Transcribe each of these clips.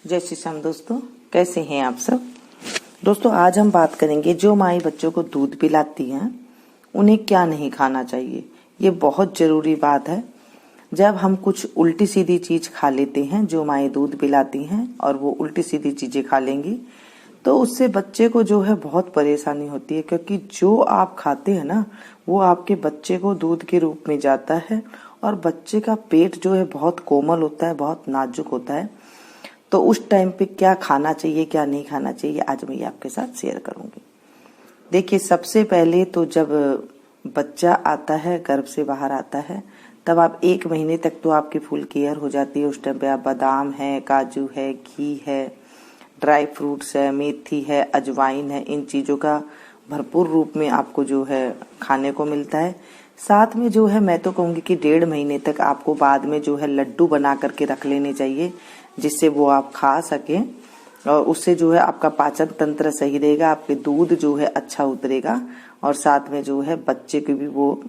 जय श्री श्याम दोस्तों, कैसे हैं आप सब। दोस्तों आज हम बात करेंगे जो माएँ बच्चों को दूध पिलाती हैं उन्हें क्या नहीं खाना चाहिए। ये बहुत जरूरी बात है। जब हम कुछ उल्टी सीधी चीज खा लेते हैं, जो माएँ दूध पिलाती हैं और वो उल्टी सीधी चीजें खा लेंगी तो उससे बच्चे को जो है बहुत परेशानी होती है, क्योंकि जो आप खाते हैं ना वो आपके बच्चे को दूध के रूप में जाता है और बच्चे का पेट जो है बहुत कोमल होता है, बहुत नाजुक होता है। तो उस टाइम पे क्या खाना चाहिए क्या नहीं खाना चाहिए आज मैं ये आपके साथ शेयर करूंगी। देखिए, सबसे पहले तो जब बच्चा आता है, गर्भ से बाहर आता है, तब आप 1 महीने तक तो आपकी फुल केयर हो जाती है। उस टाइम पे आप बादाम है, काजू है, घी है, ड्राई फ्रूट्स है, मेथी है, अजवाइन है, इन चीजों का भरपूर रूप में आपको जो है खाने को मिलता है। साथ में जो है मैं तो कहूंगी कि 1.5 महीने तक आपको बाद में जो है लड्डू बना करके रख लेने चाहिए, जिससे वो आप खा सकें और उससे जो है आपका पाचन तंत्र सही रहेगा, आपके दूध जो है अच्छा उतरेगा और साथ में जो है बच्चे को भी वो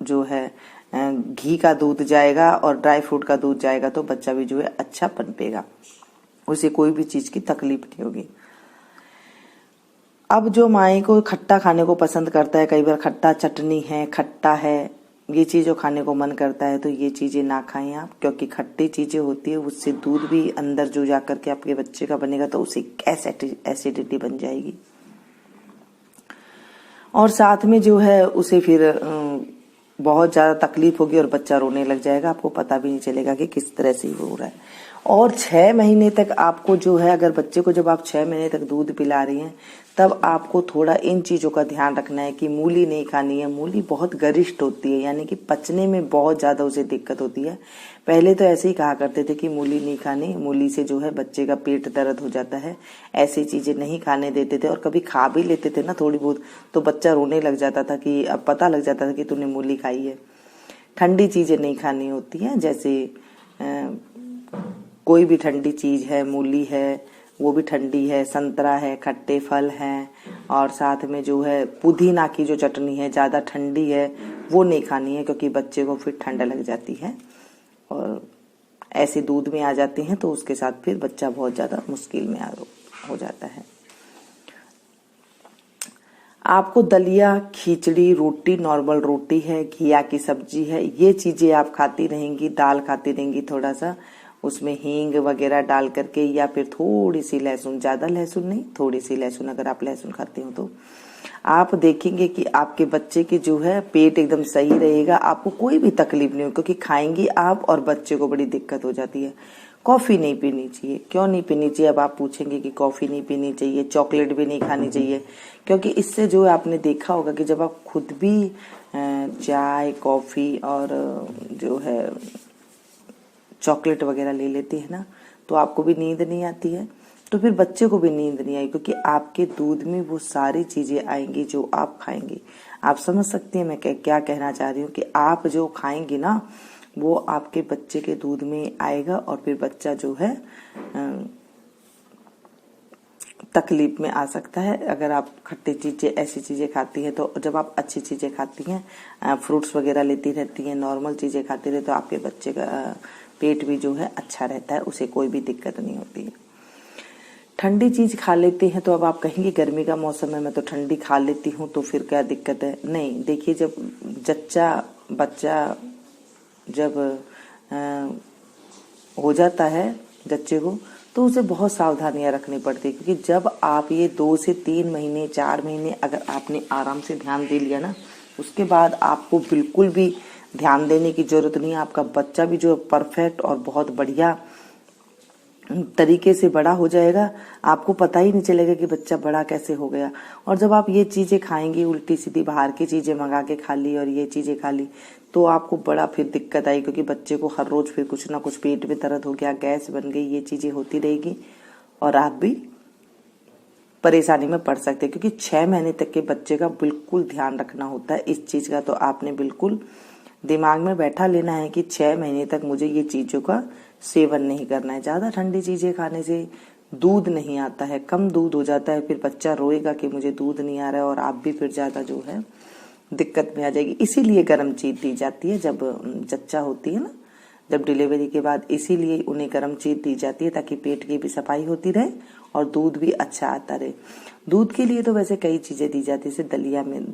जो है घी का दूध जाएगा और ड्राई फ्रूट का दूध जाएगा तो बच्चा भी जो है अच्छा पनपेगा, उसे कोई भी चीज की तकलीफ नहीं होगी। अब जो माए को खट्टा खाने को पसंद करता है, कई बार खट्टा चटनी है, खट्टा है, ये चीज़ों खाने को मन करता है, तो ये चीज़ें ना खाएं आप, क्योंकि खट्टी चीज़ें होती है उससे दूध भी अंदर जो जा करके आपके बच्चे का बनेगा तो उसे गैस एसिडिटी बन जाएगी और साथ में जो है उसे फिर बहुत ज़्यादा तकलीफ होगी और बच्चा रोने लग जाएगा, आपको पता भी नहीं चलेगा कि किस तरह से वो हो रहा है। और 6 महीने तक आपको जो है, अगर बच्चे को जब आप 6 महीने तक दूध पिला रही हैं तब आपको थोड़ा इन चीज़ों का ध्यान रखना है कि मूली नहीं खानी है। मूली बहुत गरिष्ठ होती है, यानी कि पचने में बहुत ज़्यादा उसे दिक्कत होती है। पहले तो ऐसे ही कहा करते थे कि मूली नहीं खानी, मूली से जो है बच्चे का पेट दर्द हो जाता है, ऐसी चीज़ें नहीं खाने देते थे। और कभी खा भी लेते थे ना थोड़ी बहुत तो बच्चा रोने लग जाता था कि अब पता लग जाता था कि तूने मूली खाई है। ठंडी चीज़ें नहीं खानी होती हैं, जैसे कोई भी ठंडी चीज है, मूली है वो भी ठंडी है, संतरा है, खट्टे फल हैं और साथ में जो है पुदीना की जो चटनी है ज़्यादा ठंडी है वो नहीं खानी है, क्योंकि बच्चे को फिर ठंड लग जाती है और ऐसे दूध में आ जाते हैं तो उसके साथ फिर बच्चा बहुत ज़्यादा मुश्किल में हो जाता है। आपको दलिया, खिचड़ी, रोटी, नॉर्मल रोटी है, घिया की सब्जी है, ये चीज़ें आप खाती रहेंगी, दाल खाती रहेंगी, थोड़ा सा उसमें हींग वगैरह डाल करके, या फिर थोड़ी सी लहसुन, ज़्यादा लहसुन नहीं, थोड़ी सी लहसुन, अगर आप लहसुन खाते हो तो आप देखेंगे कि आपके बच्चे की जो है पेट एकदम सही रहेगा, आपको कोई भी तकलीफ नहीं हो, क्योंकि खाएंगी आप और बच्चे को बड़ी दिक्कत हो जाती है। कॉफ़ी नहीं पीनी चाहिए। क्यों नहीं पीनी चाहिए? अब आप पूछेंगे कि कॉफ़ी नहीं पीनी चाहिए, चॉकलेट भी नहीं खानी चाहिए, क्योंकि इससे जो है आपने देखा होगा कि जब आप खुद भी चाय, कॉफ़ी और जो है चॉकलेट वगैरह ले लेते हैं ना तो आपको भी नींद नहीं आती है, तो फिर बच्चे को भी नींद नहीं आएगी, क्योंकि आपके दूध में वो सारी चीजें आएंगी जो आप खाएंगे। आप समझ सकती हैं मैं क्या कहना चाह रही हूँ कि आप जो खाएंगी ना वो आपके बच्चे के दूध में आएगा और फिर बच्चा जो है तकलीफ में आ सकता है। अगर आप खट्टी चीजें, ऐसी चीजें खाती हैं, तो जब आप अच्छी चीजें खाती हैं, फ्रूट्स वगैरह लेती रहती हैं, नॉर्मल चीजें खाती रहती, तो आपके बच्चे का पेट भी जो है अच्छा रहता है, उसे कोई भी दिक्कत नहीं होती है। ठंडी चीज खा लेते हैं तो अब आप कहेंगे गर्मी का मौसम है, मैं तो ठंडी खा लेती हूँ तो फिर क्या दिक्कत है? नहीं, देखिए, जब बच्चा जब हो जाता है जच्चे को तो उसे बहुत सावधानियां रखनी पड़ती है, क्योंकि जब आप ये 2 से 3 महीने, 4 महीने अगर आपने आराम से ध्यान दे लिया ना, उसके बाद आपको बिल्कुल भी ध्यान देने की जरूरत नहीं है। आपका बच्चा भी जो परफेक्ट और बहुत बढ़िया तरीके से बड़ा हो जाएगा, आपको पता ही नहीं चलेगा कि बच्चा बड़ा कैसे हो गया। और जब आप ये चीजें खाएंगी, उल्टी सीधी बाहर की चीजें मंगा के खा ली और ये चीजें खा ली, तो आपको बड़ा फिर दिक्कत आई, क्योंकि बच्चे को हर रोज फिर कुछ ना कुछ पेट में दर्द हो गया, गैस बन गई, ये चीजें होती रहेगी और आप भी परेशानी में पड़ सकते हैं। क्योंकि 6 महीने तक के बच्चे का बिल्कुल ध्यान रखना होता है इस चीज का, तो आपने बिल्कुल दिमाग में बैठा लेना है कि 6 महीने तक मुझे ये चीजों का सेवन नहीं करना है। ज्यादा ठंडी चीजें खाने से दूध नहीं आता है, कम दूध हो जाता है, फिर बच्चा रोएगा कि मुझे दूध नहीं आ रहा है और आप भी फिर ज्यादा जो है दिक्कत में आ जाएगी। इसीलिए गर्म चीज दी जाती है जब जच्चा होती है ना, जब डिलीवरी के बाद, इसीलिए उन्हें गर्म चीज दी जाती है ताकि पेट की भी सफाई होती रहे और दूध भी अच्छा आता रहे। दूध के लिए तो वैसे कई चीजें दी जाती है, जैसे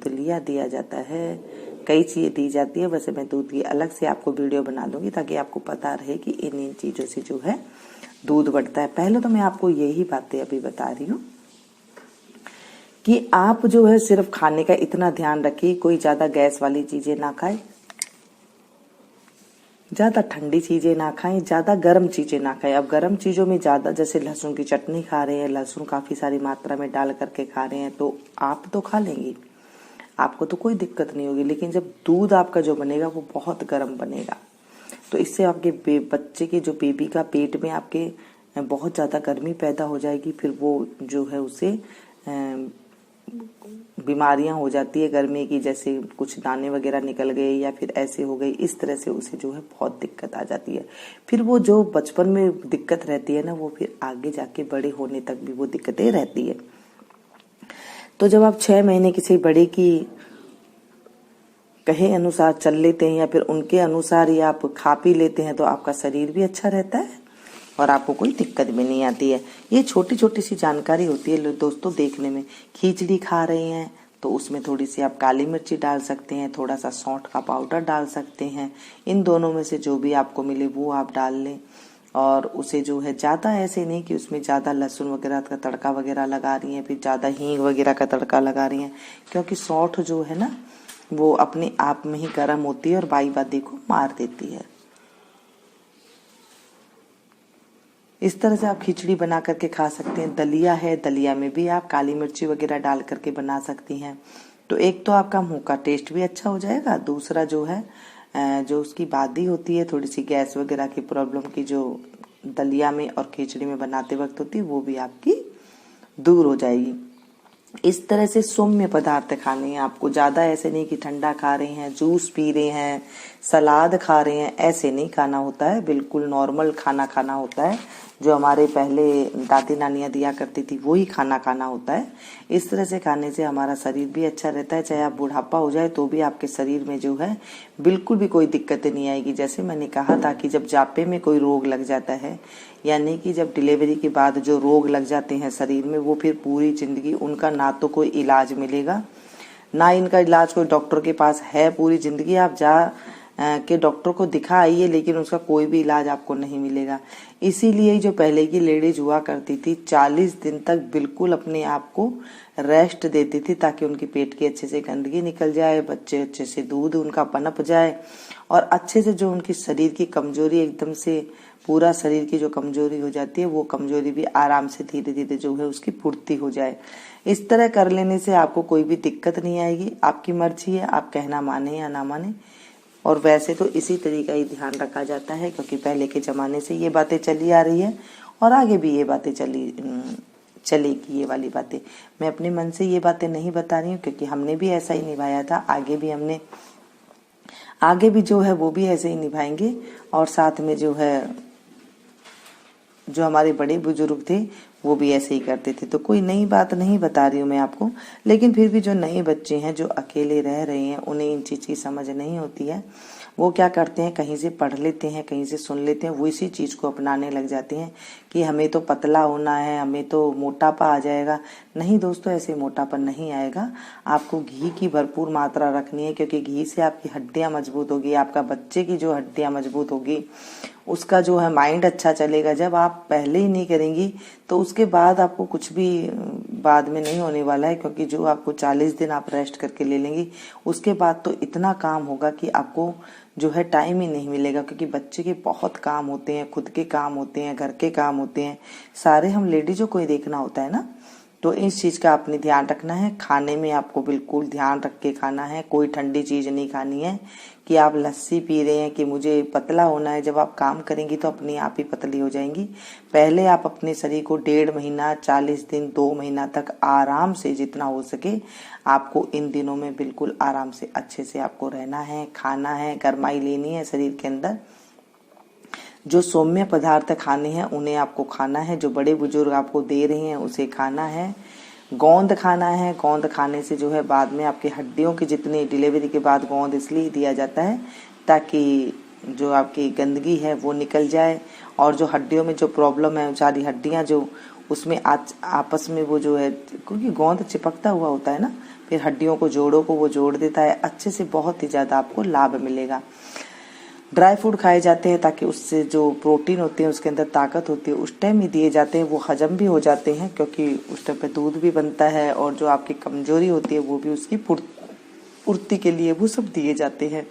दलिया दिया जाता है, कई चीजें दी जाती है। वैसे मैं दूध की अलग से आपको वीडियो बना दूंगी ताकि आपको पता रहे कि इन चीजों से जो है दूध बढ़ता है। पहले तो मैं आपको यही बातें अभी बता रही हूँ कि आप जो है सिर्फ खाने का इतना ध्यान रखिए, कोई ज्यादा गैस वाली चीजें ना खाए, ज्यादा ठंडी चीजें ना खाएं, ज्यादा गर्म चीजें ना खाएं। अब गर्म चीजों में ज्यादा, जैसे लहसुन की चटनी खा रहे हैं, लहसुन काफी सारी मात्रा में डाल करके खा रहे हैं, तो आप तो खा लेंगी, आपको तो कोई दिक्कत नहीं होगी। लेकिन जब दूध आपका जो बनेगा वो बहुत गर्म बनेगा, तो इससे आपके बच्चे के जो बेबी का पेट में आपके बहुत ज्यादा गर्मी पैदा हो जाएगी। फिर वो जो है उसे बीमारियां हो जाती है गर्मी की, जैसे कुछ दाने वगैरह निकल गए या फिर ऐसे हो गई, इस तरह से उसे जो है बहुत दिक्कत आ जाती है। फिर वो जो बचपन में दिक्कत रहती है ना, वो फिर आगे जाके बड़े होने तक भी वो दिक्कतें रहती है। तो जब आप 6 महीने किसी बड़े की कहे अनुसार चल लेते हैं या फिर उनके अनुसार ही आप खा पी लेते हैं, तो आपका शरीर भी अच्छा रहता है और आपको कोई दिक्कत भी नहीं आती है। ये छोटी छोटी सी जानकारी होती है दोस्तों देखने में। खिचड़ी खा रहे हैं तो उसमें थोड़ी सी आप काली मिर्ची डाल सकते हैं, थोड़ा सा सौंठ का पाउडर डाल सकते हैं। इन दोनों में से जो भी आपको मिले वो आप डाल लें। और उसे जो है ज्यादा ऐसे नहीं कि उसमें ज्यादा लहसुन वगैरह का तड़का वगैरह लगा रही हैं, फिर ज्यादा हींग वगैरह का तड़का लगा रही हैं, क्योंकि सौंठ जो है ना वो अपने आप में ही गर्म होती है और बाई बादी को मार देती है। इस तरह से आप खिचड़ी बना करके खा सकते हैं। दलिया है, दलिया में भी आप काली मिर्ची वगैरह डाल करके बना सकती हैं। तो एक तो आपका मुंह का टेस्ट भी अच्छा हो जाएगा, दूसरा जो है जो उसकी बादी होती है, थोड़ी सी गैस वगैरह की प्रॉब्लम की जो दलिया में और खिचड़ी में बनाते वक्त होती है, वो भी आपकी दूर हो जाएगी। इस तरह से सौम्य पदार्थ खाने हैं आपको, ज्यादा ऐसे नहीं कि ठंडा खा रहे हैं, जूस पी रहे हैं, सलाद खा रहे हैं, ऐसे नहीं खाना होता है। बिल्कुल नॉर्मल खाना खाना होता है, जो हमारे पहले दादी नानियां दिया करती थी वही खाना खाना होता है। इस तरह से खाने से हमारा शरीर भी अच्छा रहता है। चाहे आप बुढ़ापा हो जाए तो भी आपके शरीर में जो है बिल्कुल भी कोई दिक्कत नहीं आएगी। जैसे मैंने कहा था कि जब जापे में कोई रोग लग जाता है, यानी कि जब डिलीवरी के बाद जो रोग लग जाते हैं शरीर में, वो फिर पूरी जिंदगी उनका ना तो कोई इलाज मिलेगा, ना इनका इलाज कोई डॉक्टर के पास है। पूरी जिंदगी आप जा के डॉक्टर को दिखा आइए, लेकिन उसका कोई भी इलाज आपको नहीं मिलेगा। इसीलिए जो पहले की लेडीज हुआ करती थी 40 दिन तक बिल्कुल अपने आप को रेस्ट देती थी, ताकि उनके पेट की अच्छे से गंदगी निकल जाए, बच्चे अच्छे से दूध उनका पनप जाए और अच्छे से जो उनकी शरीर की कमजोरी, एकदम से पूरा शरीर की जो कमजोरी हो जाती है, वो कमजोरी भी आराम से धीरे धीरे जो है उसकी पूर्ति हो जाए। इस तरह कर लेने से आपको कोई भी दिक्कत नहीं आएगी। आपकी मर्जी है, आप कहना माने या ना माने। और वैसे तो इसी तरीका ही ध्यान रखा जाता है, क्योंकि पहले के जमाने से ये बातें चली आ रही है और आगे भी ये बातें चलेगी। ये वाली बातें मैं अपने मन से ये बातें नहीं बता रही हूँ, क्योंकि हमने भी ऐसा ही निभाया था, आगे भी जो है वो भी ऐसे ही निभाएंगे। और साथ में जो है जो हमारे बड़े बुजुर्ग थे वो भी ऐसे ही करते थे। तो कोई नई बात नहीं बता रही हूँ मैं आपको, लेकिन फिर भी जो नए बच्चे हैं, जो अकेले रह रहे हैं, उन्हें इन चीज की समझ नहीं होती है। वो क्या करते हैं, कहीं से पढ़ लेते हैं, कहीं से सुन लेते हैं, वो इसी चीज को अपनाने लग जाते हैं कि हमें तो पतला होना है, हमें तो मोटापा आ जाएगा। नहीं दोस्तों, ऐसे मोटापा नहीं आएगा। आपको घी की भरपूर मात्रा रखनी है, क्योंकि घी से आपकी हड्डियां मजबूत होगी, आपका बच्चे की जो हड्डियां मजबूत होगी, उसका जो है माइंड अच्छा चलेगा। जब आप पहले ही नहीं करेंगी तो उसके बाद आपको कुछ भी बाद में नहीं होने वाला है, क्योंकि जो आपको 40 दिन आप रेस्ट करके ले लेंगी, उसके बाद तो इतना काम होगा कि आपको जो है टाइम ही नहीं मिलेगा। क्योंकि बच्चे के बहुत काम होते हैं, खुद के काम होते हैं, घर के काम होते हैं, सारे हम लेडीजों को ही देखना होता है ना। तो इस चीज का आपने ध्यान रखना है। खाने में आपको बिल्कुल ध्यान रख के खाना है। कोई ठंडी चीज नहीं खानी है कि आप लस्सी पी रहे हैं कि मुझे पतला होना है। जब आप काम करेंगी तो अपने आप ही पतली हो जाएंगी। पहले आप अपने शरीर को 1.5 महीना, 40 दिन, 2 महीना तक आराम से, जितना हो सके आपको इन दिनों में बिल्कुल आराम से अच्छे से आपको रहना है, खाना है, गरमाई लेनी है शरीर के अंदर। जो सौम्य पदार्थ खाने हैं उन्हें आपको खाना है, जो बड़े बुजुर्ग आपको दे रहे हैं उसे खाना है। गोंद खाना है। गोंद खाने से जो है बाद में आपकी हड्डियों की जितनी, डिलीवरी के बाद गोंद इसलिए दिया जाता है ताकि जो आपकी गंदगी है वो निकल जाए, और जो हड्डियों में जो प्रॉब्लम है, सारी हड्डियां जो उसमें आपस में वो जो है, क्योंकि गोंद चिपकता हुआ होता है ना, फिर हड्डियों को जोड़ों को वो जोड़ देता है अच्छे से, बहुत ही ज़्यादा आपको लाभ मिलेगा। ड्राई फ्रूट खाए जाते हैं ताकि उससे जो प्रोटीन होते हैं, उसके अंदर ताकत होती है, उस टाइम ही दिए जाते हैं, वो हजम भी हो जाते हैं, क्योंकि उस टाइम पे दूध भी बनता है, और जो आपकी कमजोरी होती है वो भी उसकी पूर्ति के लिए वो सब दिए जाते हैं।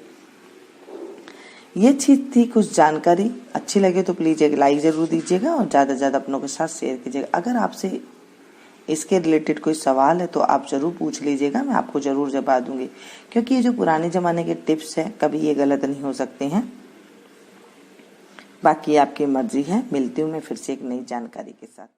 ये चीज़ थी कुछ जानकारी। अच्छी लगे तो प्लीज़ एक लाइक ज़रूर दीजिएगा और ज़्यादा से ज़्यादा अपनों के साथ शेयर कीजिएगा। अगर आपसे इसके रिलेटेड कोई सवाल है तो आप ज़रूर पूछ लीजिएगा, मैं आपको ज़रूर जवाब दूंगी, क्योंकि ये जो पुराने ज़माने के टिप्स हैं कभी ये गलत नहीं हो सकते हैं। बाकी आपकी मर्जी है। मिलती हूँ मैं फिर से एक नई जानकारी के साथ।